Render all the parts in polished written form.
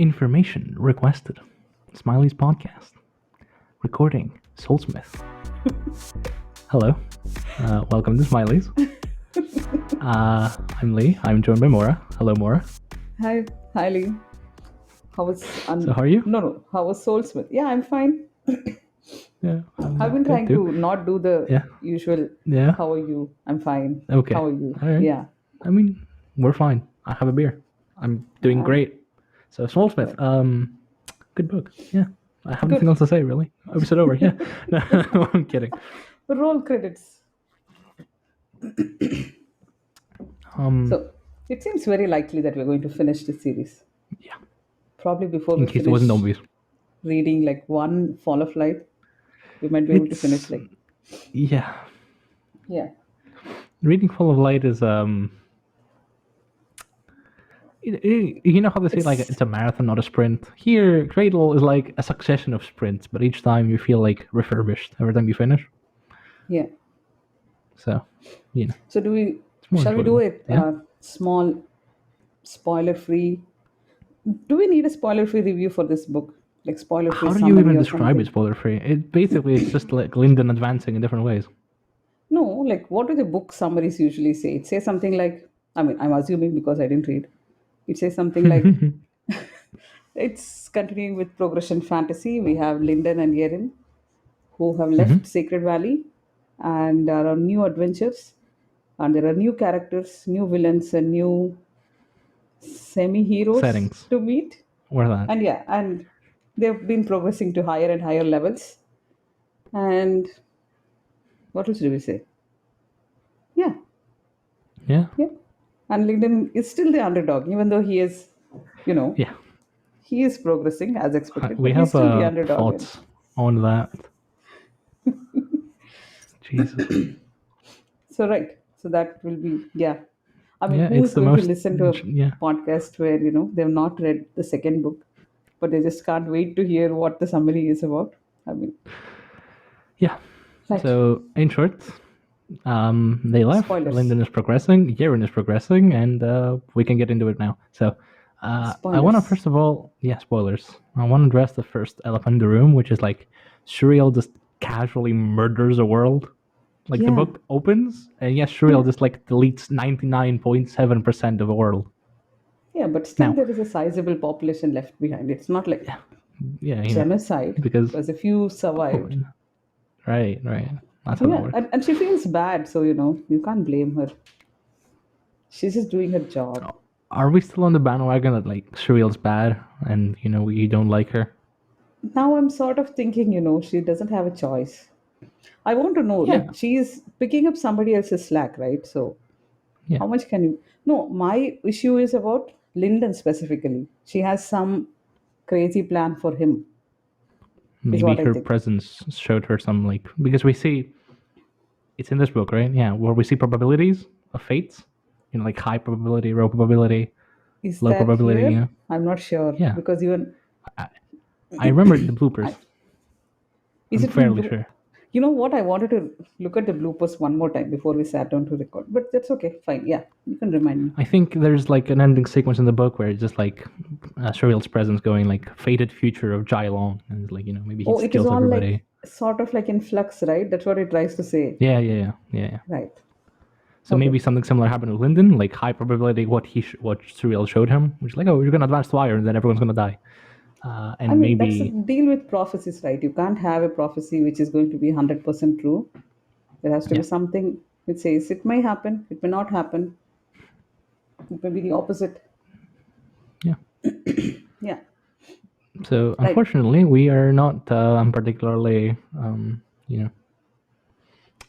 Information requested. Smiley's podcast. Recording. Soulsmith. Hello. Welcome to Smiley's. I'm Lee. I'm joined by Maura. Hello, Maura. Hi, Lee. How was So how are you? No. How was Soulsmith? Yeah, I'm fine. Yeah. I've been trying to not do the Yeah. usual. Yeah. How are you? I'm fine. Okay. How are you? All right. Yeah. I mean, we're fine. I have a beer. I'm doing great. So Soulsmith. Good book. Yeah. I have nothing else to say really. Episode over. Yeah. No, I'm kidding. Roll credits. So it seems very likely that we're going to finish this series. Yeah. Probably before In we case finish it wasn't obvious. reading like one Fall of Light, we might be able to finish like. Yeah. Yeah. Reading Full of Light is you know how they say like it's a marathon, not a sprint. Here, Cradle is like a succession of sprints, but each time you feel like refurbished every time you finish. Yeah. So, you know. So more shall we do enjoyable. a small spoiler-free? Do we need a spoiler-free review for this book? Like spoiler-free How do summary you even or describe something? it spoiler free? It basically is just like Lindon advancing in different ways. No, like what do the book summaries usually say? It says something like, I mean, I'm assuming because I didn't read. It says something like, it's continuing with progression fantasy. We have Lindon and Yerin who have left Sacred Valley, and there are new adventures, and there are new characters, new villains, and new semi-heroes Settings. to meet. Where that? And they've been progressing to higher and higher levels. And what else do we say? Yeah. Yeah. And Lindon is still the underdog, even though he is, Yeah. he is progressing as expected. We but have he's still the underdog. thoughts on that. Jesus. So that will be I mean, Yeah, who it's is the going to most. listen to a Yeah. podcast where they've not read the second book, but they just can't wait to hear what the summary is about? I mean, Yeah. right. So, in short, they left. Spoilers. Lyndon is progressing. Yerin is progressing, and we can get into it now. So, I want to Spoilers. first of all, spoilers. I want to address the first elephant in the room, which is like Shuriel just casually murders a world. Like the book opens, and Shuriel just like deletes 99.7% of a world. Yeah, but still Now- there is a sizable population left behind. It's not like genocide because a few survived. Right. That's how that works. And she feels bad, so you can't blame her. She's just doing her job. Are we still on the bandwagon that like Shuriel's bad and we don't like her? Now I'm sort of thinking, she doesn't have a choice. I want to know, like, she's picking up somebody else's slack, right? So how much can you? No, my issue is about Lyndon specifically. She has some crazy plan for him. Maybe her presence showed her some like, because we see it's in this book, right? Yeah, where we see probabilities of fates, like high probability, low probability, Is low that probability. here? I'm not sure. Yeah. Because even I remember the bloopers. Is I'm it fairly sure. You know what? I wanted to look at the bloopers one more time before we sat down to record, but that's okay. Fine. Yeah, you can remind me. I think there's like an ending sequence in the book where it's just like Shuriel's presence going like fated future of Jai Long, and it's like maybe he It kills is all everybody. like sort of like in flux, right? That's what it tries to say. Yeah. Right. So maybe something similar happened with Lindon, like high probability what Shuriel showed him, which is like, oh, you're gonna advance to iron, and then everyone's gonna die. And I mean, maybe that's the deal with prophecies, right? You can't have a prophecy which is going to be 100% true. There has to be something which says it may happen, it may not happen, it may be the opposite. Yeah. Yeah. So unfortunately, we are not particularly,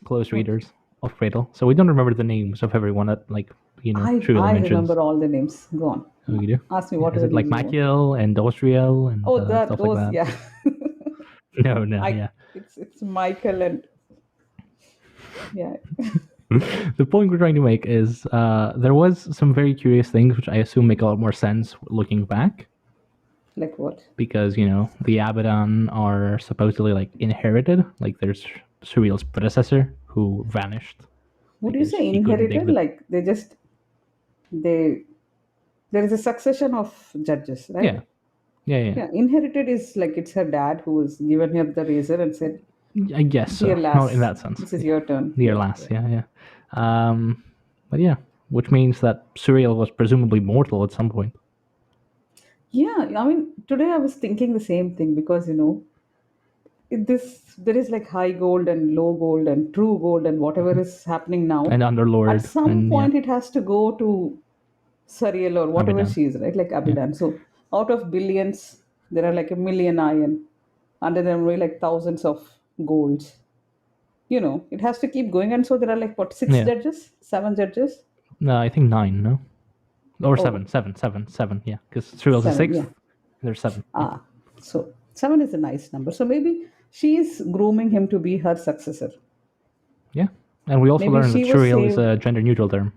close readers of Cradle, so we don't remember the names of everyone that Shuriel I mentions. remember all the names. Go on. Oh, you do? Ask me what Is are it the like names you want? Machiel and Osriel and stuff those, like that? yeah. No, yeah. It's Michael and yeah. The point we're trying to make is there was some very curious things which I assume make a lot more sense looking back. Like what? Because the Abaddon are supposedly like inherited. Like there's Shuriel's predecessor who vanished. Would you say inherited? Like there is a succession of judges, right? Yeah. Yeah, yeah. Yeah, inherited is like it's her dad who has given her the razor and said, I guess "Dear so. Not in lass, that sense. this is Yeah. your turn." Near Yeah, last. yeah. Yeah, yeah. But yeah, which means that Suriel was presumably mortal at some point. Yeah, I mean, today I was thinking the same thing because this there is like high gold and low gold and true gold and whatever is happening And now. At Underlord, some and yeah, point, it has to go to Suriel or whatever Abidan. she is, right? Like Yeah, Abidan. So out of billions, there are like a million iron, and there are only like thousands of golds. It has to keep going, and so there are like what, six yeah. judges, seven judges? No, I think 9. No, or Oh, 7, 7, 7, 7. Yeah, because Suriel's the seven. sixth. Yeah. And there's 7. Yeah, So seven is a nice number. So maybe she is grooming him to be her successor. yeah. And we also Maybe learned that she was Suriel is saved. a gender neutral term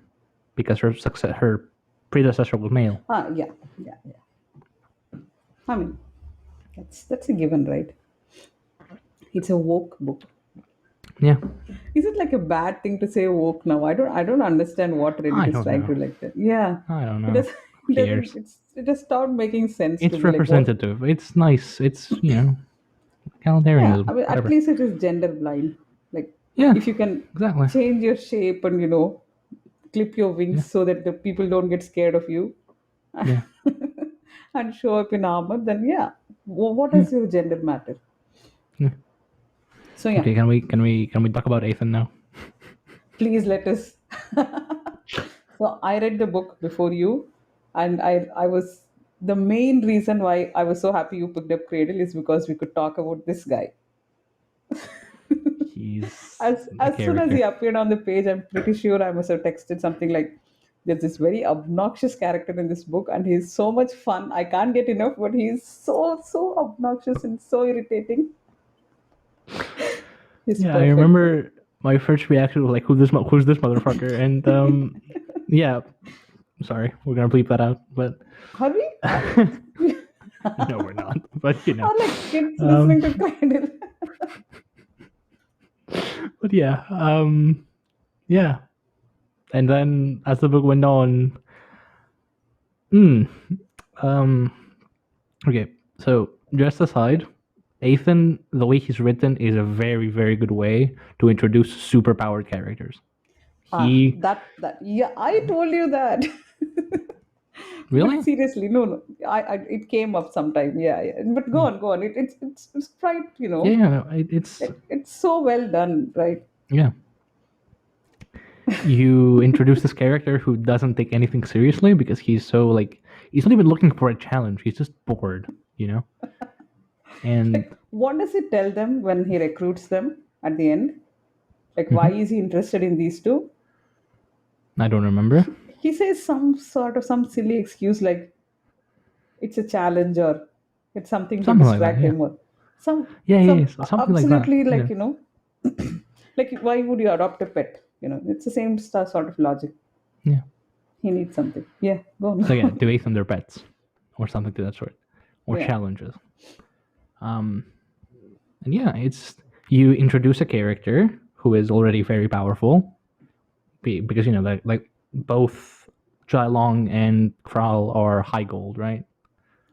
because her predecessor was male. Yeah, yeah, yeah. I mean, that's a given, right? It's a woke book. Yeah, Is it like a bad thing to say woke now? I don't understand what Reddit I is don't trying know. to like that. Yeah. I don't It know. does Who it doesn't cares? it has stopped making sense to It's me. Like what. representative. It's nice. It's Yeah, I egalitarianism. mean at Whatever. least it is gender blind. Like Yeah, if you can exactly. change your shape and clip your Yeah, wings so that the people don't get scared of you yeah, and show up in armor, then yeah. What yeah, does your gender matter? yeah. So yeah, Okay, can we talk about Ethan now? please let us. So I read the book before you, and I was the main reason why I was so happy you picked up Cradle is because we could talk about this guy. He's a As soon as he character. appeared on the page, I'm pretty sure I must have texted something like, "There's this very obnoxious character in this book, and he's so much fun. I can't get enough, but he's so obnoxious and so irritating. He's Yeah, I perfect." remember my first reaction was like, who's this motherfucker? And yeah, sorry, we're gonna bleep that out, but Are we? no, we're not. But Are like kids um, listening to Cradle? but yeah, yeah. And then as the book went on, mm, um, okay. So just aside, Ethan, the way he's written is a very, very good way to introduce superpowered characters. He That yeah, I told you that. But really, seriously, no. I it came up sometime. Yeah, yeah. But go on. It's quite, yeah, yeah, no, it's it's so well done, right? yeah. You introduce this character who doesn't take anything seriously because he's so like he's not even looking for a challenge. He's just bored, you know. And Like, what does he tell them when he recruits them at the end? Like, why mhm, is he interested in these two? I don't remember He says some silly excuse like it's a challenge or it's something to something like that. distract Yeah, him or yeah, yeah, yeah, some something like that. absolutely Yeah, like like why would you adopt a pet? It's the same sort of logic. yeah. He needs something. Yeah, go So yeah, on. debate on their pets or something to that sort, or Yeah, challenges. Um, and yeah, it's you introduce a character who is already very powerful because like both Long and Kral are high gold, right?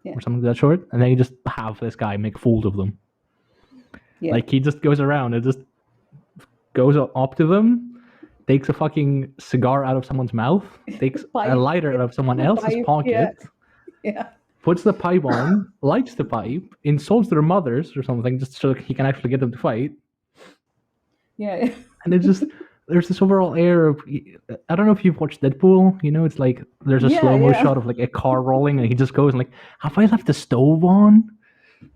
yeah, Or something of that sort, and then you just have this guy make fools of them. yeah. Like he just goes around and just goes up to them, takes a fucking cigar out of someone's mouth, takes a Pipe, lighter out of someone else's pipe. Yeah, pocket, yeah, puts the pipe on, lights the pipe, insults their mothers or something just so he can actually get them to fight, yeah. and it just there's this overall air of I don't know if you've watched Deadpool. It's like there's a Yeah, slow mo yeah. shot of like a car rolling, and he just goes and like, "Have I left the stove on?"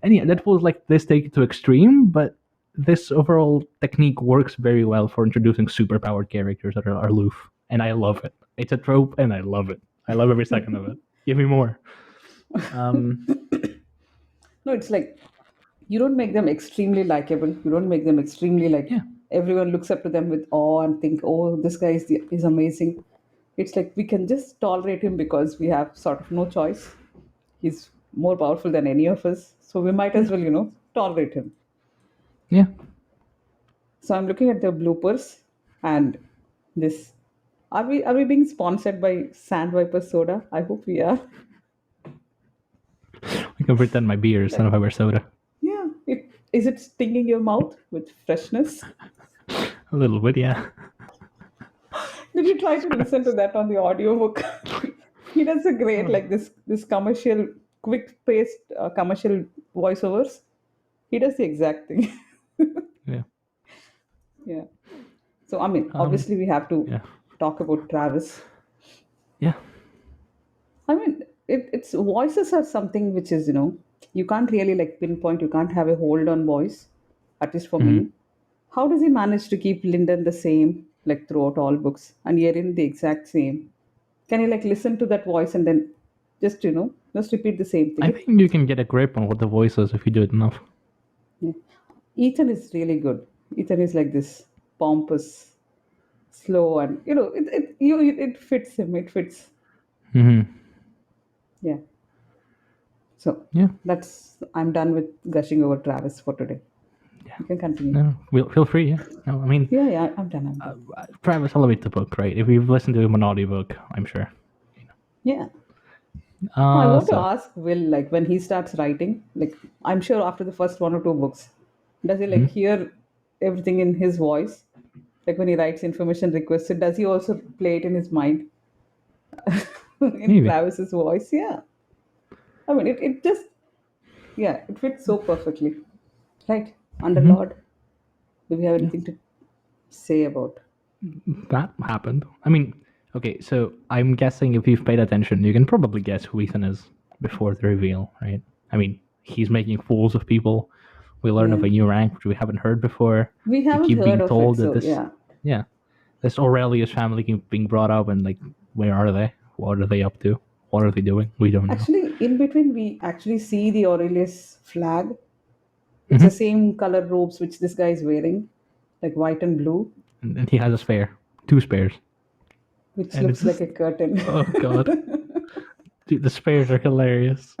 And yeah, Deadpool is like this take it to extreme, but this overall technique works very well for introducing superpowered characters that are aloof, and I love it. It's a trope, and I love it. I love every second of it. Give me more. Um, No, it's like you don't make them extremely likable. You don't make them extremely like yeah, everyone looks up to them with awe and think, "Oh, this guy is amazing." It's like we can just tolerate him because we have sort of no choice. He's more powerful than any of us, so we might yeah, as well, tolerate him. yeah. So I'm looking at the bloopers and this. Are we being sponsored by Sandwiper Soda? I hope we are. can pretend my beer is sunflower soda. Yeah. Is it stinging your mouth with freshness? A little bit, yeah. Did you try to listen to that on the audiobook? He does a great like this commercial, quick paced commercial voiceovers. He does the exact thing. Yeah. Yeah. So I mean, obviously we have to Yeah. talk about Travis. Yeah. I mean, it's voices are something which is, you can't really like pinpoint. You can't have a hold on voice, at least for Mm-hmm. me. How does he manage to keep Lyndon the same like throughout all books and Yerin the exact same? Can you like listen to that voice and then just repeat the same thing? I think you can get a grip on what the voice is if you do it enough. Yeah. Ethan is really good. Ethan is like this pompous, slow, and it fits him. It fits. Mm-hmm. Yeah. So Yeah. I'm done with gushing over Travis for today. Yeah. You can continue. No, feel free. Yeah. No, I mean, Yeah, I'm done. I'm done. Travis elevates the book, right? If you've listened to him on audiobook, I'm sure. Yeah. I want to So ask Will, like when he starts writing, like I'm sure after the first one or two books, does he like mhm. hear everything in his voice? Like when he writes information requested, does he also play it in his mind in Maybe. Travis's voice? Yeah. I mean, it just, yeah, it fits so perfectly. Right. Hmm. Underlord, do we have Yeah. anything to say about? That happened. I mean, okay, so I'm guessing if you've paid attention, you can probably guess who Ethan is before the reveal, right? I mean, he's making fools of people. We learn Yeah. of a new rank which we haven't heard before. We We haven't keep heard being of it, told that so this, yeah. yeah, this Aurelius family keep being brought up, and like, where are they? What are they up to? What are they doing? We don't know. Actually, in between, we actually see the Aurelius flag. It's the Hmm. same color robes which this guy is wearing, like white and blue, And he has a spare, two spares, which and it's looks like just, a curtain. oh god, dude, the spares are hilarious.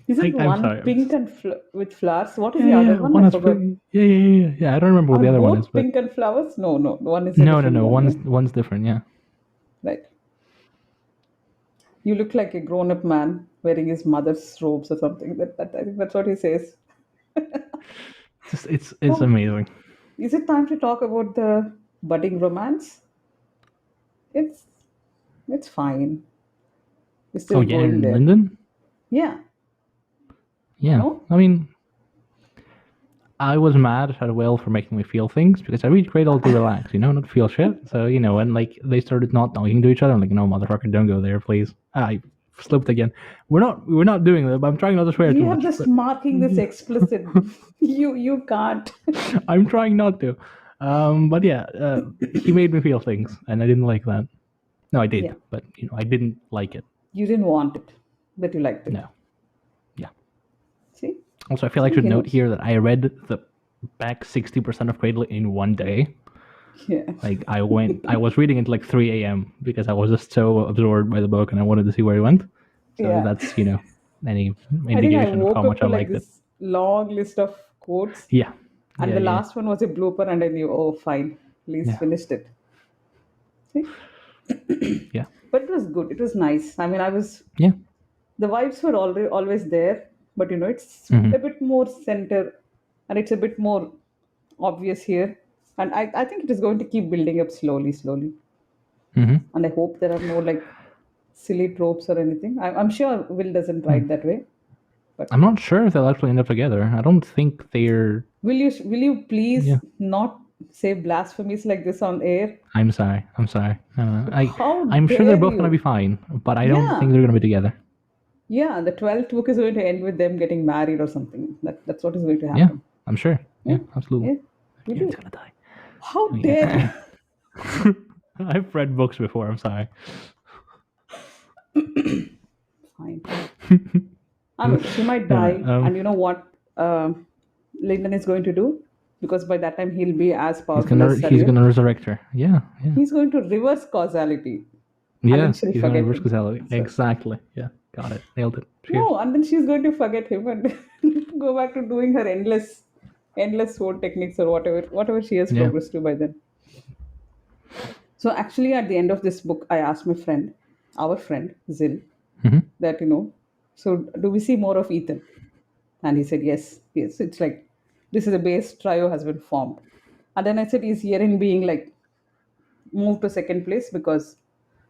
Is it I'm one sorry. pink and with flowers? What is Yeah, the yeah, other yeah. one? One I is forgot. yeah. I don't remember what Are the other one is, both but pink and flowers? No, no. One is a no, no, different no. one. Yeah, One's different. Yeah, right. You look like a grown-up man wearing his mother's robes or something. That I think that's what he says. just it's Oh, amazing. is it time to talk about the budding romance? It's it's fine. We're Oh still yeah, going and there. Lindon. Yeah. Yeah, No? I mean, I was mad at Will for making me feel things because I read Cradle to relax, not feel shit. So when like they started not talking to each other, I'm like, no, motherfucker, don't go there, please. I slipped again. We're not doing that. But I'm trying not to swear We too have much, just but marking this explicit. You can't. I'm trying not to. But yeah, he made me feel things, and I didn't like that. No, I Yeah. did, but I didn't like it. You didn't want it, but you liked it. No, yeah. See? Also, I feel like I See, should he note knows. here that I read the back 60% of Cradle in one day. Yeah. Like I was reading it like 3 a.m. because I was just so absorbed by the book and I wanted to see where he went. So Yeah. that's any I think I indication of how woke up much to I like liked it. this long list of quotes, Yeah, and yeah, the yeah, last one was a blooper, and I knew, oh, fine, please yeah, finished it. See? yeah, But it was good. It was nice. I mean, yeah. the vibes were always there, but it's a Mm-hmm. bit more center, and it's a bit more obvious here. And I think it is going to keep building up slowly, slowly. Mm-hmm. And I hope there are no like silly tropes or anything. I'm sure Will doesn't Hmm. write that way. But I'm not sure if they'll actually end up together. I don't think they're. will you please Yeah, not say blasphemies like this on air? I'm sorry. I'm sorry. How I'm sure they're dare both gonna be you? fine, but I don't think Yeah, they're gonna be together. yeah. The 12th book is going to end with them getting married or something. That's what is going to Yeah, happen. I'm sure. Yeah, Yeah, absolutely. yeah. Garen's Really? gonna die. How Oh, dare you? yeah. I've read books before. I'm sorry. Fine. I mean, she might Yeah, die, and you know what Lyndon is going to do? Because by that time he'll be as he's powerful gonna as he's Salia. gonna resurrect her. Yeah, yeah, He's going to reverse causality, and then yeah. she'll He's gonna forget reverse him. causality. So Exactly. Yeah, got it. Nailed it. Cheers. no, and then she's going to forget him and go back to doing her endless sword techniques or whatever she has Yeah. progressed to by then. So actually, at the end of this book, I asked my friend, our friend Zil, Hmm. that so do we see more of Ethan? And he said, yes, yes. It's like, this is a base trio has been formed. And then I said, is Yerin being like moved to second place because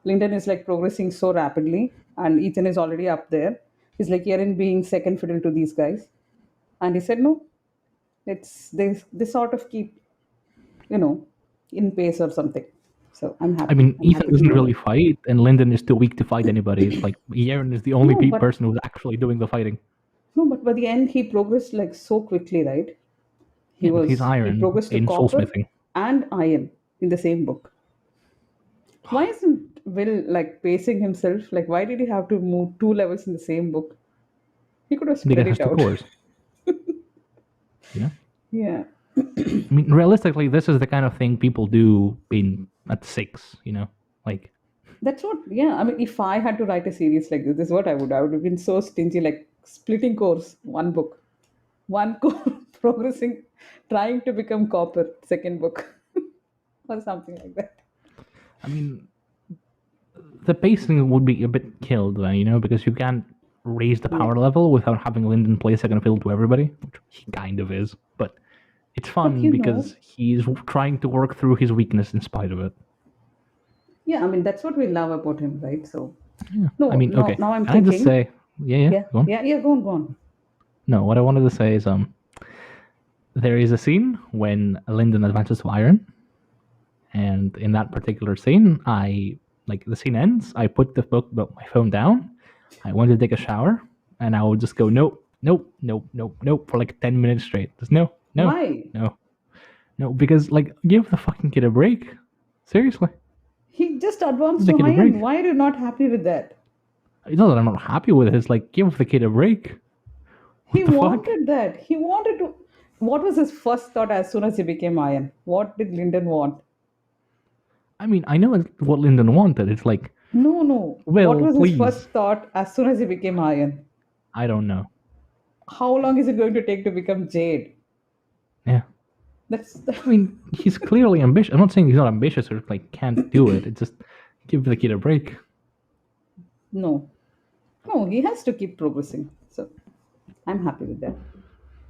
Lindon is like progressing so rapidly and Ethan is already up there. He's like, Yerin being second fiddle to these guys. And he said, no, it's they sort of keep, you know, in pace or something. So I'm I happy. mean, I'm Ethan happy to doesn't know really that. fight, and Lyndon is too weak to fight anybody. It's like Yaren is the only No, but person who's actually doing the fighting. no, but by the end he progressed like so quickly, right? Yeah, but he's He Iron progressed to in copper Soulsmithing. and iron in the same book. Why isn't Will like pacing himself? Like, why did he have to move two levels in the same book? He could have Because spread it has it two out. cores. You know. Yeah, I mean, realistically, this is the kind of thing people do in at 6. You know, like that's what. Yeah, I mean, if I had to write a series like this is what I would. I would have been so stingy, like splitting course, one book, one core, progressing, trying to become copper, second book, or something like that. I mean, the pacing would be a bit killed then, you know, because you can't raise the Yeah, power level without having Lyndon play second fiddle to everybody, which he kind of is. But it's but fun because he's trying to work through his weakness in spite of it. yeah, I mean that's what we love about him, right? So Yeah. I no, mean, no, okay. now I'm Can I just thinking. say, yeah, Yeah, go on. yeah, yeah. Go on, go on. No, what I wanted to say is, there is a scene when Lyndon advances to Iron, and in that particular scene, the scene ends. I put my phone down. I went to take a shower, and I would just go nope, nope, nope, nope, nope for like 10 minutes straight. Just no, no, Why? no, no, because like give the fucking kid a break. Seriously, He just give advanced the to kid a iron. break. Why are you not happy with that? It's not that I'm not happy with it. It's like give the kid a break. He What the fuck? wanted that. He wanted to. What was his first thought as soon as he became iron? What did Lyndon want? I mean, I know it's what Lyndon wanted. It's like, No, no. What well, was his please. first thought as soon as he became iron? I don't know. How long is it going to take to become Jade? Yeah. That's I mean, he's clearly ambitious. I'm not saying he's not ambitious or like can't do it. It's just give the kid a break. no, no. He has to keep progressing. So I'm happy with that.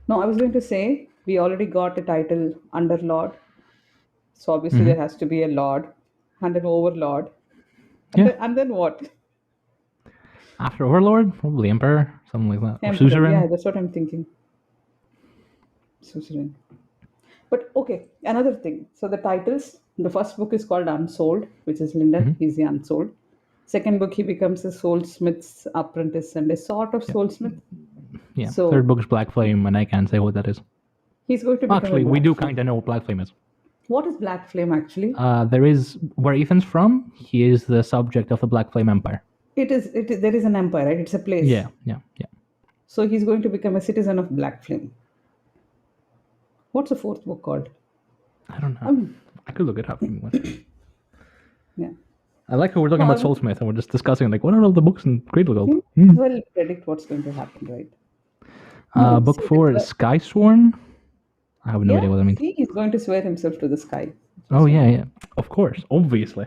No, I was going to say we already got a title Underlord. So obviously Hmm. there has to be a lord and an overlord. Yeah. And then what? After Overlord, probably Emperor, something like that, or Emperor. Yeah, Suzerain. that's what I'm thinking. Suzerain. But okay, another thing. So the titles, the first book is called Unsold, which is Lindon. Hmm. He's the Unsold. Second book, he becomes a soulsmith's apprentice and a sort of Yeah. soulsmith. Yeah. Third So book is Black Flame, and I can't say what that is. he's going to become a Actually, we black do flame. kind of know what Black Flame is. What is black flame actually? There is where Ethan's from. He is the subject of the Black Flame Empire. There is an empire, right? It's a place. Yeah. Yeah. Yeah. So he's going to become a citizen of black flame. What's the fourth book called? I don't know. Um, I could look it up. Give me one second. yeah. I like how we're talking No, I about would, Soulsmith and we're just discussing like what are all the books in Cradle called? you might as well predict what's going to happen, right? No, Book see, the 4 is Skysworn. I have no yeah, idea what that means. see, he's going to swear himself to the sky. Oh That's what yeah, I'm- yeah. Of course, obviously.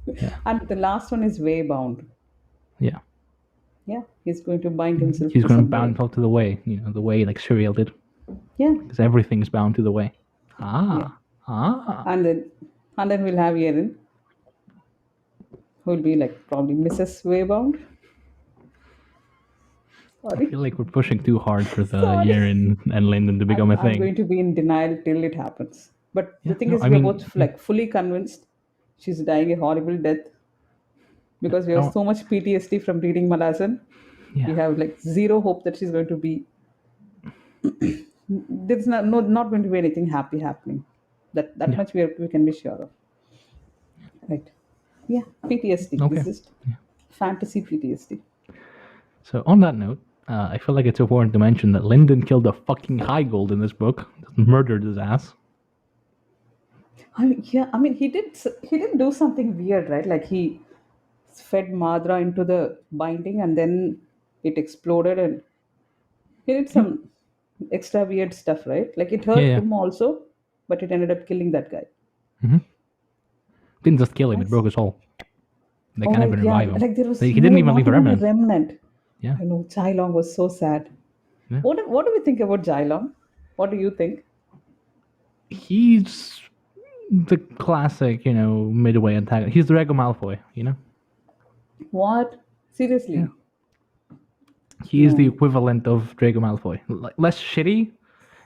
Yeah, And the last one is way bound. yeah. Yeah, he's going to bind himself He's to going to some bound way. himself to the way. You know, the way like Shuriel did, Yeah, because everything's bound to the way. yeah. Ah. And then we'll have Erin, who will be like probably Mrs. Waybound. I Sorry. feel like we're pushing too hard for the Sorry. Yaren and Lindon to become a I'm thing. going to be in denial till it happens. But the Yeah. thing No, is, I we are mean, both like fully convinced she's dying a horrible death yeah. because we have No, so much PTSD from reading Malazan. We yeah, have like zero hope that she's going to be. There's not going to be anything happy happening. That yeah. much we can be sure of. Right. Yeah. PTSD. Okay. This is fantasy PTSD. So on that note, I feel like it's important to mention that Lindon killed a fucking high gold in this book, murdered his ass. I mean, he did do something weird, right? Like he fed Madra into the binding, and then it exploded, and he did Yeah, some extra weird stuff, right? Like it yeah, hurt yeah. him also, but it ended up killing that guy. Hmm. Didn't just kill him; it Nice. broke his soul. They Oh, can't right, even yeah. revive him. Like there He was didn't even not leave a even a remnant. remnant. Yeah, I know. Chai Long was so sad. Yeah. What do we think about Jylong? What do you think? He's the classic, midway antagonist. He's the Draco Malfoy, What? Yeah. Seriously? He is the No. equivalent of Draco Malfoy. Less shitty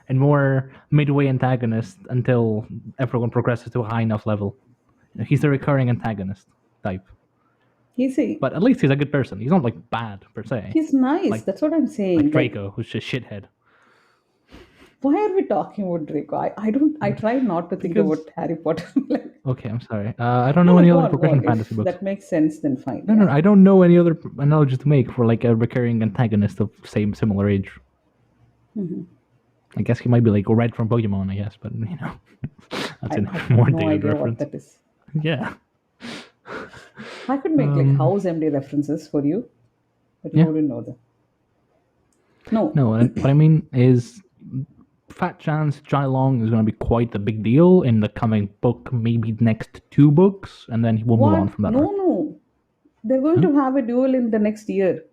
and more midway antagonist until everyone progresses to a high enough level. He's the recurring antagonist type. He's a, But at least he's a good person. He's not like bad per se. he's nice. Like That's what I'm like saying. Like, Draco, who's just shithead. why are we talking about Draco? I don't. I try not to think Because about Harry Potter. Like, okay, I'm sorry. I don't no, know no, any go other on, go progression on. fantasy If books. that makes sense, then fine. No, Yeah. I don't know any other analogy to make for like a recurring antagonist of similar age. I guess he might be like Red from Pokemon, I guess, but that's a I have more no dated idea what reference. that is. Yeah. I could make like House MD references for you, but you Yeah. wouldn't know them. No. No, what I mean is fat chance Long is going to be quite a big deal in the coming book, maybe next 2 books, and then he will move on What? from that No, arc. no. They're going to have a duel in the next year.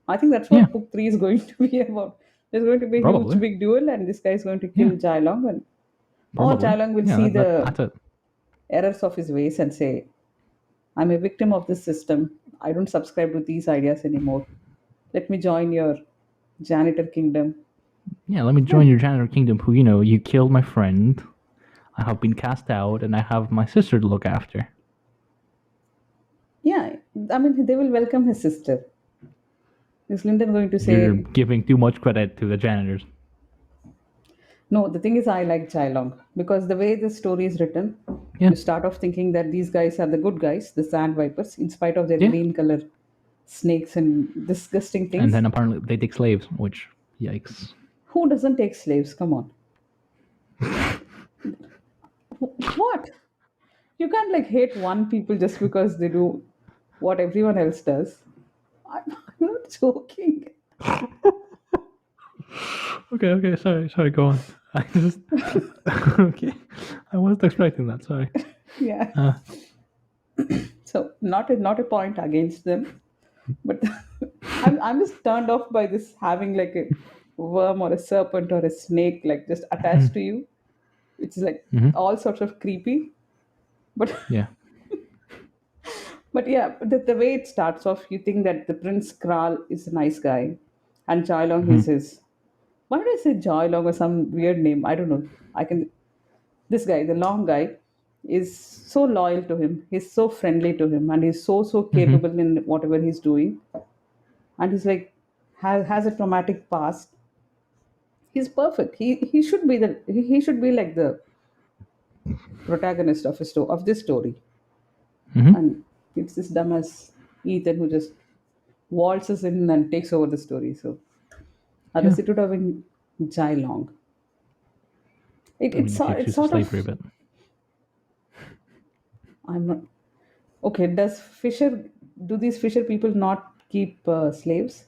I think that's Yeah, what book three is going to be about. There's going to be a huge probably. big duel, and this guy is going to Yeah, kill Jylong, and all probably. Jylong will Yeah, see the that's it. errors of his ways and say, I'm a victim of this system. I don't subscribe to these ideas anymore. Let me join your janitor kingdom. Yeah, let me Yeah, join your janitor kingdom who, you killed my friend. I have been cast out, and I have my sister to look after. yeah. I mean, they will welcome his sister. Is Lindon going to You're say, giving too much credit to the janitors. no, the thing is, I like Chylong because the way the story is written, Yeah, you start off thinking that these guys are the good guys, the sand vipers, in spite of their yeah. green color snakes and disgusting And things. then apparently they take slaves, which, yikes. Who doesn't take slaves? Come on. What? You can't like hate one people just because they do what everyone else does. I'm not joking. Okay, sorry, go on. I just okay. I wasn't expecting that. Sorry. Yeah. Uh, So not a point against them, but I'm just turned off by this having like a worm or a serpent or a snake like just attached to you. It's like all sorts of creepy. But yeah. but yeah, the way it starts off, you think that the Prince Kral is a nice guy, and Jailong is his. Why did I say Jailong or some weird name? I don't know. I can. This guy, the long guy, is so loyal to him. He's so friendly to him, and he's so capable in whatever he's doing. And he's like has a traumatic past. He's perfect. He should be he should be like the protagonist of of this story. And it's this dumbass Ethan who just waltzes in and takes over the story. So Yeah. otherwise it would have been Jai Long. I mean, if you It's choose the sort slavery of bit. I'm not okay. Do these Fisher people not keep slaves?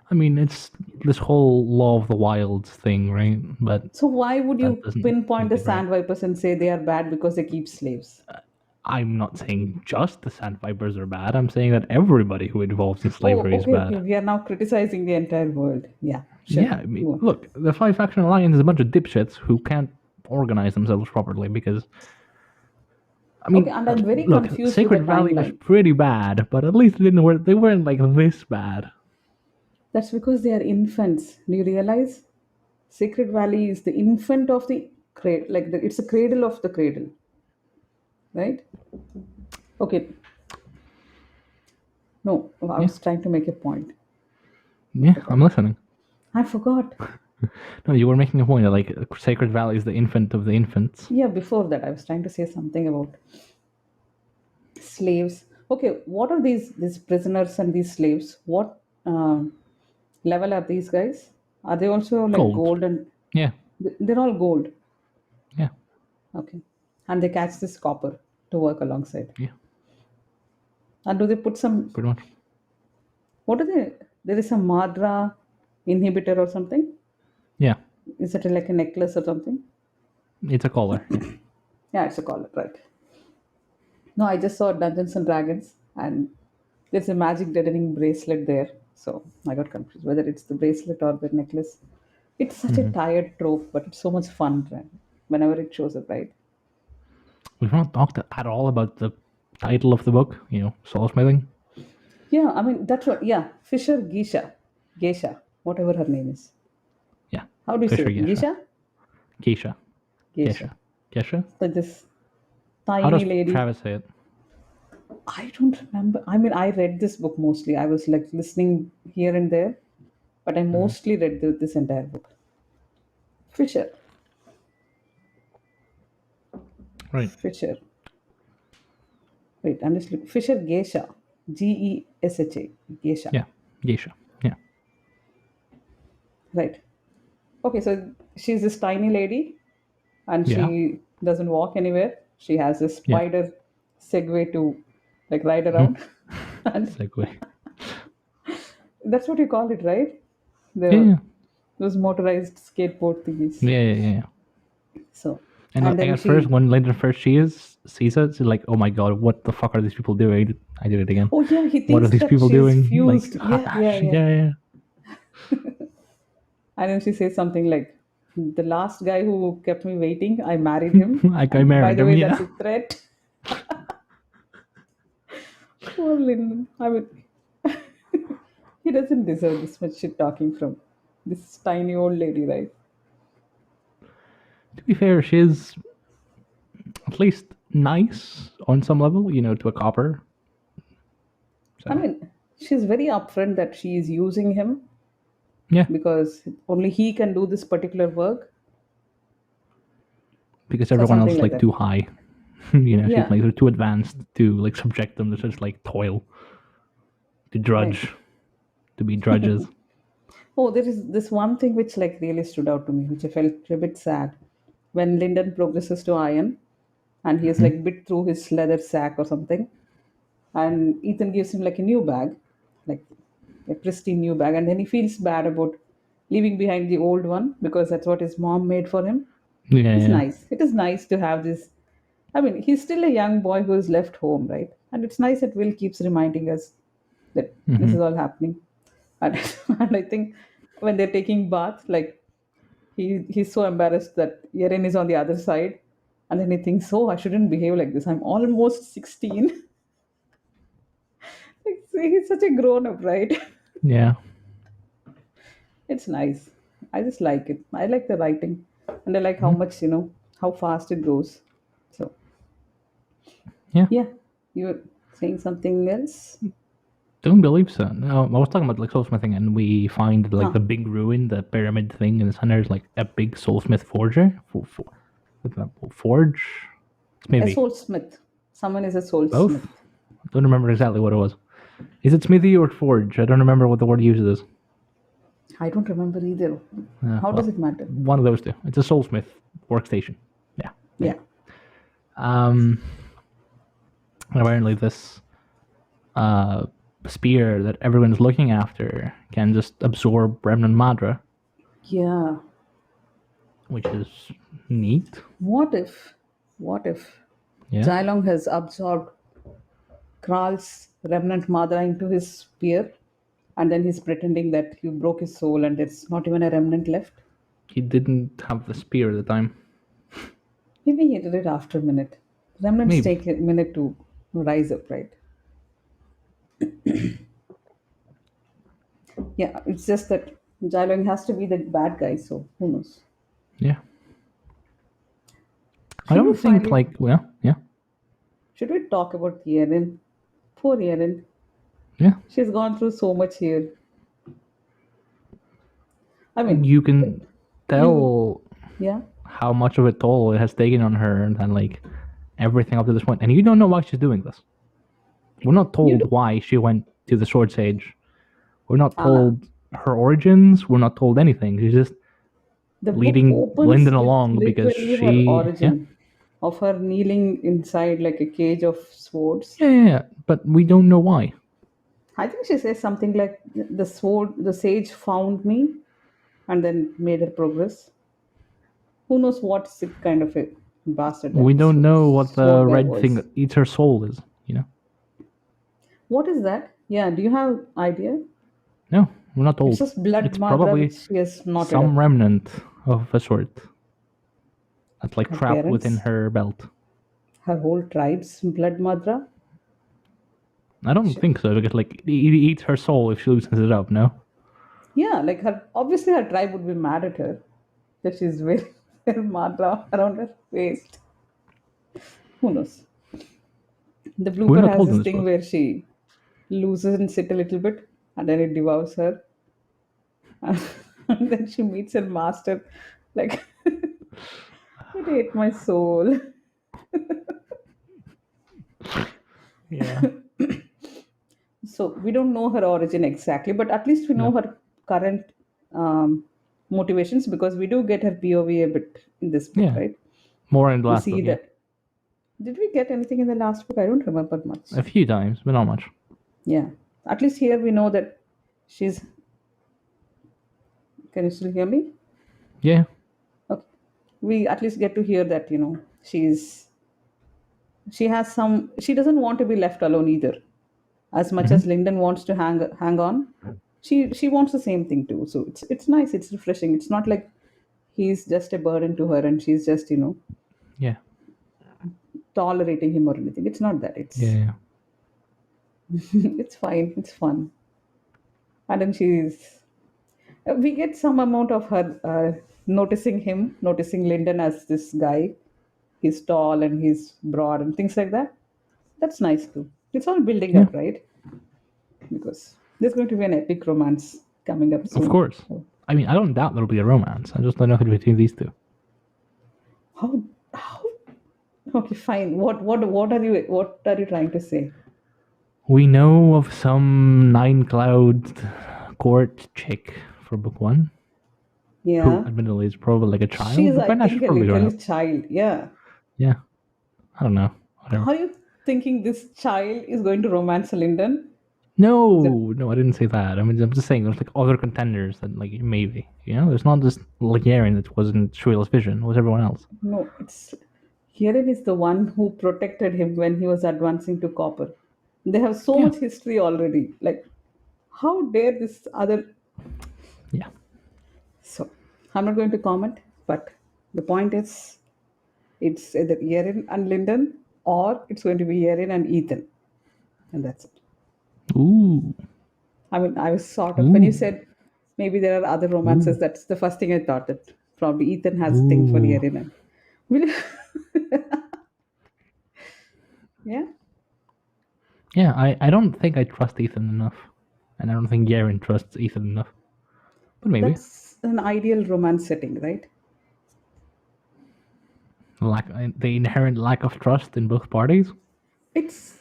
I mean, it's this whole law of the wilds thing, right? But So why would that you doesn't pinpoint the really right. sand vipers and say they are bad because they keep slaves? I'm not saying just the sandpipers are bad. I'm saying that everybody who involves in Oh, slavery is okay. bad. We are now criticizing the entire world. Yeah, sure. Yeah, I mean, Go on. look, the Five Faction Alliance is a bunch of dipshits who can't organize themselves properly because I Okay, mean, and I'm very look, confused with the Sacred Valley was timeline. pretty bad, but at least they weren't like this bad. That's because they are infants. Do you realize? Sacred Valley is the infant of the cradle, like it's a cradle of the cradle, right? Okay, no, I Yeah, was trying to make a point. I yeah, forgot. I'm listening. I forgot. No, you were making a point that like Sacred Valley is the infant of the infants. Yeah, before that, I was trying to say something about slaves. Okay, what are these prisoners and these slaves? What level are these guys? Are they also like Gold. gold and Yeah, they're all gold? yeah, Okay, and they catch this copper to work alongside. yeah, And do they put some? pretty much. What are they? There is some Madra inhibitor or something. Yeah, Is it like a necklace or something? it's a collar. Yeah. Yeah, it's a collar, right? No, I just saw Dungeons and Dragons, and there's a magic deadening bracelet there. So I got confused whether it's the bracelet or the necklace. It's such a tired trope, but it's so much fun, right? Whenever it shows up, right? We've not talked at all about the title of the book, Soulsmithing. Yeah, I mean that's what. Yeah, Fisher Geisha, whatever her name is. Yeah. How do you say Fisher it? Gesha. Geisha? Geisha. Geisha. Gesha. Gesha? So this How does tiny lady. Travis say it? I don't remember. I mean, I read this book mostly. I was like listening here and there, but I mostly read this entire book. Fisher. Right. Fisher. Wait, I'm just looking. Fisher Geisha. Gesha. Geisha. Yeah. Geisha. Yeah. Right. Okay, so she's this tiny lady and Yeah. she doesn't walk anywhere. She has this Yeah. spider Segway to like ride around. And Segway. that's what you call it, right? The Yeah. those motorized skateboard thingies. Yeah. Yeah. Yeah. So And and like, then at first, she when Lindon first sees it, she's like, "Oh my god, what the fuck are these people doing?" I did it again. oh yeah, he What are thinks these that people she's doing? Like, fused. Yeah, yeah, yeah. yeah. And then she says something like, the last guy who kept me waiting, I married him. Like I And by married the him. way, Yeah. that's a threat. Poor Lyndon. I mean, he doesn't deserve this much shit talking from this tiny old lady, right? To be fair, she's at least nice on some level, to a copper. I So mean, she's very upfront that she is using him yeah, because only he can do this particular work. because So everyone else something is like like that. too high. She's Yeah, like they're too advanced to like subject them to such like toil, to right. drudge, to be drudges. Oh, there is this one thing which like really stood out to me, which I felt a bit sad. When Lyndon progresses to Iron and he is like bit through his leather sack or something, and Ethan gives him like a new bag, like a pristine new bag, and then he feels bad about leaving behind the old one because that's what his mom made for him. Yeah, It's yeah. nice. It is nice to have this. I mean, he's still a young boy who is left home, right? And it's nice that Will keeps reminding us that this is all happening. And, and I think when they're taking bath, like he's so embarrassed that Yeren is on the other side, and then he thinks, "Oh, I shouldn't behave like this. I'm almost 16." Like, see, he's such a grown up, right? Yeah. It's nice. I just like it. I like the writing, and I like how much how fast it goes. So Yeah. yeah, you're saying something else? Don't believe so. No, I was talking about like soulsmithing, and we find like Huh? the big ruin, the pyramid thing in the center is like a big soulsmith forger. Forge? It's A maybe soulsmith. Someone is a both. soulsmith. I don't remember exactly what it was. Is it smithy or forge? I don't remember what the word used is. I don't remember either. How does Well, it matter? one of those two. It's a soulsmith workstation. Yeah. Yeah. And apparently this spear that everyone's looking after can just absorb remnant madra, Yeah. which is neat. What if Yeah. Zylong has absorbed Kral's remnant mother into his spear, and then he's pretending that he broke his soul and there's not even a remnant left? He didn't have the spear at the time. Maybe he did it after a minute. Remnants Maybe. take a minute to rise up, right? Yeah, it's just that Zylong has to be the bad guy, so who knows? Yeah. I Should we don't think finally like yeah. should we talk about Yeren? Poor Yeren. Yeah. She's gone through so much here. I mean, You can you, tell yeah. how much of a toll it has taken on her and like everything up to this point. And you don't know why she's doing this. We're not You told do. why she went to the Sword Sage. We're not Ah, told her origins. We're not told anything. She's just the book leading opens Lyndon with along because literally her she, yeah. origin of her kneeling inside like a cage of swords. Yeah. But we don't know why. I think she says something like the sage found me and then made her progress. Who knows what sick kind of a bastard We that don't know what the sword guy red thing was. that eats her soul is. What is that? Yeah, do you have idea? No, we're not It's told. just blood It's madra probably which she has knotted some up. remnant of a sort that's like Her trapped within parents, her belt. her whole tribe's blood madra. I don't Shit. think so because like it eats her soul if she loosens it up. No. Yeah, like her obviously her tribe would be mad at her that she's wearing her madra around her waist. Who knows? The We're blooper not has told in this this thing book. where she loosens it a little bit and then it devours her. And then she meets her master. Like, it ate my soul. Yeah. So we don't know her origin exactly, but at least we know No. her current motivations because we do get her POV a bit in this book, Yeah. right? More in the We last see book. Yeah. that. Did we get anything in the last book? I don't remember much. A few times, but not much. Yeah. At least here we know that she's. Can you still hear me? Yeah. Okay. We at least get to hear that, she has some. She doesn't want to be left alone either. As much Hmm. as Lyndon wants to hang on, she wants the same thing too. So it's nice. It's refreshing. It's not like he's just a burden to her and she's just Yeah. tolerating him or anything. It's not that. It's Yeah. it's fine. It's fun. And then we get some amount of her noticing Lyndon as this guy. He's tall and he's broad and things like that. That's nice too. It's all building Yeah. up, right? Because there's going to be an epic romance coming up Of soon. course. I mean, I don't doubt there'll be a romance. I just don't know if it'll be between these two. How? Okay, fine. What are you trying to say? We know of some nine-cloud court chick for book one, who Yeah, admittedly is probably like a child, she's but I by now she's think a probably grown literal up. child. Yeah. Yeah. I don't know. Whatever. Are you thinking this child is going to romance Lyndon? Is it? No, no, I didn't say that. I mean, I'm just saying there's like other contenders that like maybe, there's not just Ligarian that wasn't Shriel's vision, it was everyone else. No, it's Kieran is the one who protected him when he was advancing to copper. They have so Yeah, much history already. Like, how dare this other? yeah, So, I'm not going to comment, but the point is, it's either Erin and Lyndon, or it's going to be Erin and Ethan, and that's it. ooh, I mean, I was sort of when you ooh, said maybe there are other romances. ooh, That's the first thing I thought that probably Ethan has a thing for ooh. Erin. And will yeah, Yeah, I don't think I trust Ethan enough, and I don't think Garen trusts Ethan enough, but maybe. that's an ideal romance setting, right? The inherent lack of trust in both parties. It's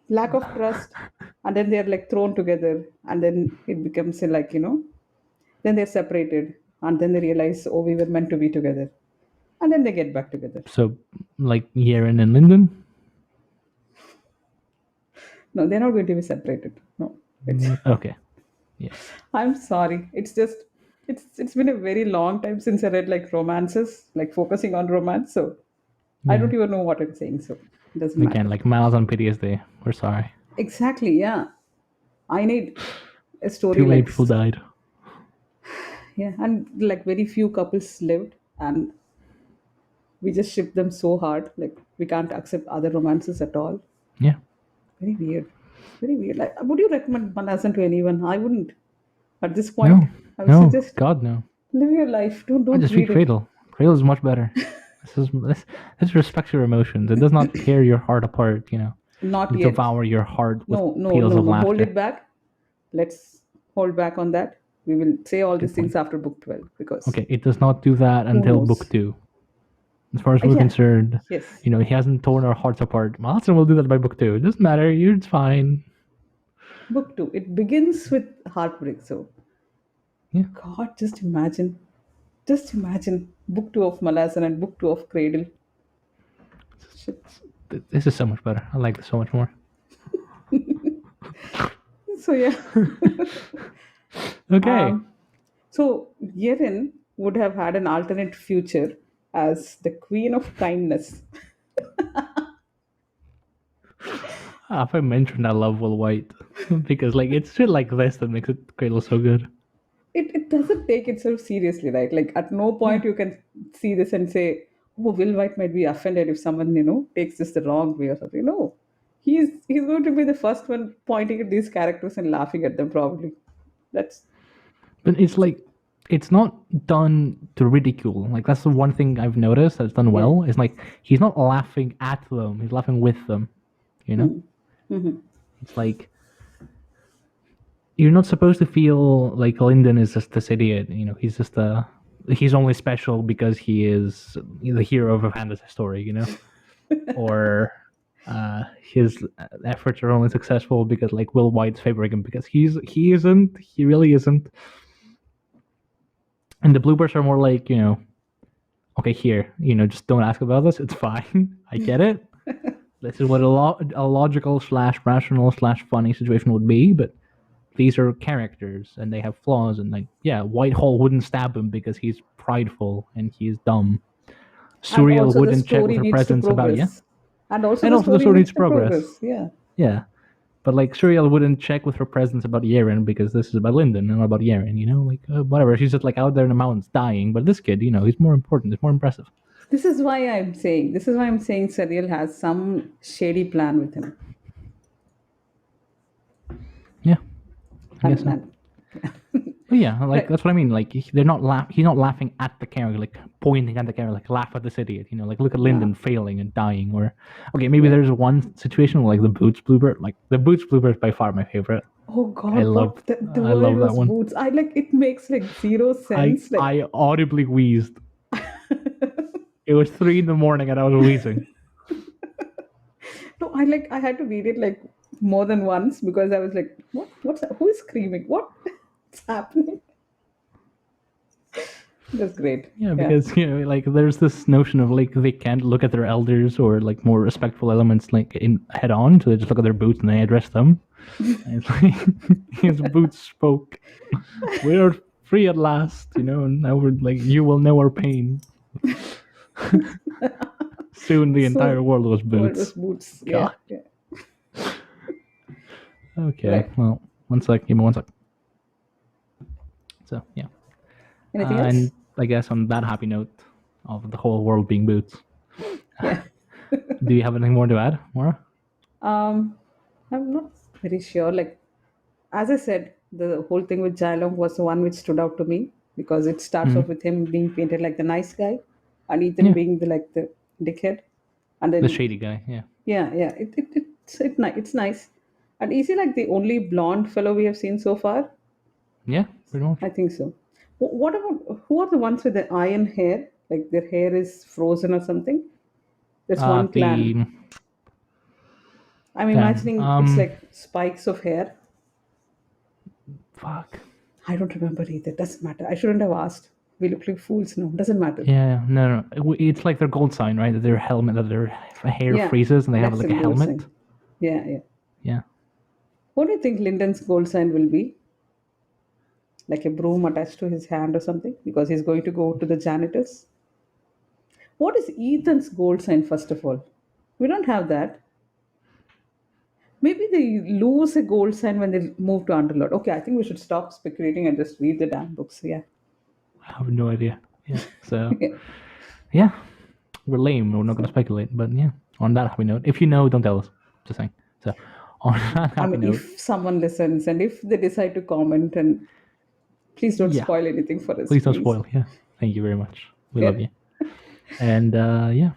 lack of trust, and then they're like thrown together, and then it becomes then they're separated, and then they realize, oh, we were meant to be together, and then they get back together. So, like Garen and Lindon. No, they're not going to be separated. No, it's. Okay, yeah, I'm sorry. It's just it's been a very long time since I read like romances, like focusing on romance. So I yeah. don't even know what I'm saying. So it doesn't Again, matter. like Miles on PTSD. We're sorry. Exactly. Yeah. I need a story Too many like people died. yeah, and like very few couples lived, and we just ship them so hard. Like we can't accept other romances at all. Yeah. Very weird. Very weird. Like, would you recommend Manasan to anyone? I wouldn't. At this point, No, I would no, suggest God no. live your life. Don't I don't just read read it. Cradle. Cradle is much better. This respects your emotions. It does not tear your heart apart. Not yet. Devour your heart with No, no, peals no, of no. Hold laughter. it back. Let's hold back on that. We will say all Good these things point. after book 12 because Okay, it does not do that who until book knows? 2. As far as we're Yeah. concerned, Yes. he hasn't torn our hearts apart. Malson will do that by book 2. It doesn't matter. It's fine. Book 2. It begins with heartbreak. So, Yeah. God, just imagine. Just imagine book 2 of Malasan and book 2 of Cradle. Shit. This is so much better. I like this so much more. So, yeah. Okay. Um, so, Yerin would have had an alternate future as the Queen of Kindness. If I mentioned I love Will White, Because like it's shit like this that makes Cradle so good. It doesn't take itself seriously, right? Like at no Yeah. point you can see this and say, oh, Will White might be offended if someone, takes this the wrong way or something. No. He's going to be the first one pointing at these characters and laughing at them probably. That's But it's like it's not done to ridicule. Like that's the one thing I've noticed that's done yeah. well. Is like he's not laughing at them; he's laughing with them. You know, it's like you're not supposed to feel like Lindon is just this idiot. You know, he's just he's only special because he is the hero of a fantasy story. You know, or his efforts are only successful because like Will White's favoring him because he isn't. He really isn't. And the bloopers are more like, okay, here, just don't ask about this. It's fine. I get it. This is what a logical / rational / funny situation would be, but these are characters and they have flaws. And like, yeah, Whitehall wouldn't stab him because he's prideful and he's dumb. And Suriel also the wouldn't check with story her needs to presence about progress. And also and the also the story story needs needs to progress. progress. Yeah. Yeah. But like Suriel wouldn't check with her presence about Yeren because this is about Lindon and not about Yeren, whatever. She's just like out there in the mountains dying. But this kid, he's more important. He's more impressive. This is why I'm saying Suriel has some shady plan with him. Yeah, I guess And, so. and But yeah, like right. that's what I mean. Like they're not he's not laughing at the character, like pointing at the character, like laugh at this idiot. Like look at Lindon failing and dying. Or okay, maybe there's one situation where like the boots blooper. Like the boots blooper is by far my favorite. Oh I God, love what the I word love that was one. boots. I like it makes like zero sense. Like I audibly wheezed. It was 3 a.m. and I was wheezing. no, I had to read it like more than once because I was like, what's that? Who is screaming? What's happening? That's great. Yeah, Yeah. because like there's this notion of like they can't look at their elders or like more respectful elements like in head on, so they just look at their boots and they address them. And it's like his boots spoke. We're free at last, and now we're like you will know our pain. Soon the entire So world was word was boots. boots. Yeah. God. Yeah. Okay, Right. well, one sec. Give me one sec. So yeah, Anything and else? I guess on that happy note of the whole world being boots, Yeah. do you have anything more to add, Maura? Um, I'm not very sure. Like, as I said, the whole thing with Jylong was the one which stood out to me because it starts off with him being painted like the nice guy, and Ethan Yeah, being the dickhead, and the then shady guy. Yeah. yeah, it's nice, and is he like the only blonde fellow we have seen so far? Yeah, pretty much. I think so. What about who are the ones with the iron hair? Like their hair is frozen or something? There's one clan. The I'm damn. imagining it's like spikes of hair. Fuck. I don't remember either. Doesn't matter. I shouldn't have asked. We look like fools now. Doesn't matter. Yeah, no. It's like their gold sign, right? That their helmet, that their hair Yeah, freezes, and they have that's like a a gold helmet. sign. Yeah, yeah. Yeah. What do you think Lyndon's gold sign will be? Like a broom attached to his hand or something? Because he's going to go to the janitors. What is Ethan's gold sign, first of all? We don't have that. Maybe they lose a gold sign when they move to Underlord. Okay, I think we should stop speculating and just read the damn books. Yeah. I have no idea. Yeah. So Yeah. yeah, we're lame. We're not going to speculate. But yeah, on that happy note, if you know, don't tell us. Just saying. So on that I happy mean, note, if someone listens and if they decide to comment, and please don't yeah, spoil anything for us, please don't please. spoil. Yeah. Thank you very much. We Yeah. love you. And yeah.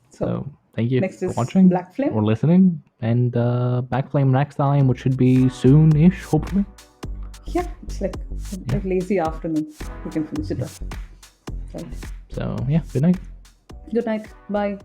So So thank you next for is watching Black Flame. or listening. And Backflame next time, which should be soon-ish, hopefully. Yeah, it's like a lazy afternoon. We can finish it off. Right. So yeah, good night. Good night. Bye.